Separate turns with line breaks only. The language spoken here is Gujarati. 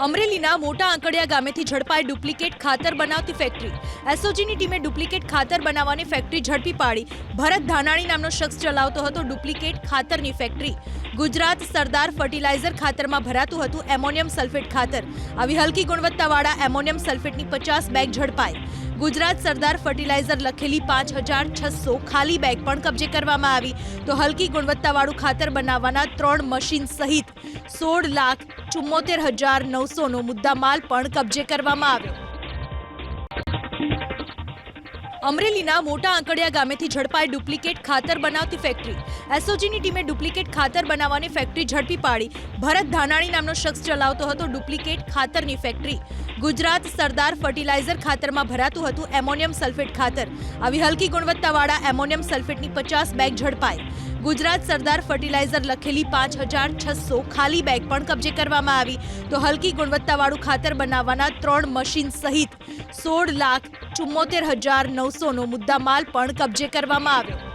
અમરેલીના મોટા આંકડિયા ગામેથી ઝડપાઈ ડુપ્લિકેટ ખાતર બનાવતી ફેક્ટરી। એસઓજીની ટીમે ડુપ્લિકેટ ખાતર બનાવવાની ફેક્ટરી ઝડપી પાડી। ભરત ધાનાણી નામનો શખ્સ ચલાવતો હતો ડુપ્લિકેટ ખાતરની ફેક્ટરી। ગુજરાત સરદાર ફર્ટિલાઇઝર ખાતરમાં ભરાતું હતું એમોનિયમ સલ્ફેટ ખાતર। આવી હલકી ગુણવત્તાવાળા એમોનિયમ સલ્ફેટની 50 બેગ ઝડપાઈ। ગુજરાત સરદાર ફર્ટિલાઇઝર લખેલી 5600 ખાલી બેગ પણ કબજે કરવામાં આવી। તો હલકી ગુણવત્તાવાળું ખાતર બનાવવાના 3 મશીન સહિત 16,74,900નો મુદ્દામાલ પણ કબજે કરવામાં આવ્યો। અમરેલીના મોટા આંકડિયા ગામેથી ઝડપાઈ ડુપ્લિકેટ ખાતર બનાવતી ફેક્ટરી। એસઓજીની ટીમે ડુપ્લિકેટ ખાતર બનાવવાની ફેક્ટરી ઝડપી પાડી। ભરત ધાનાણી નામનો શખ્સ ચલાવતો હતો ડુપ્લિકેટ ખાતરની ફેક્ટરી। ગુજરાત સરદાર ફર્ટિલાઇઝર ખાતરમાં ભરાતું હતું એમોનિયમ સલ્ફેટ ખાતર। આવી હલકી ગુણવત્તાવાળા એમોનિયમ સલ્ફેટની 50 બેગ ઝડપાઈ। ગુજરાત સરદાર ફર્ટિલાઇઝર લખેલી 5600 ખાલી બેગ પણ કબજે કરવામાં આવી। તો હલકી ગુણવત્તાવાળું ખાતર બનાવવાના 3 મશીન સહિત 16,74,900નો મુદ્દામાલ પણ કબજે કરવામાં આવ્યો।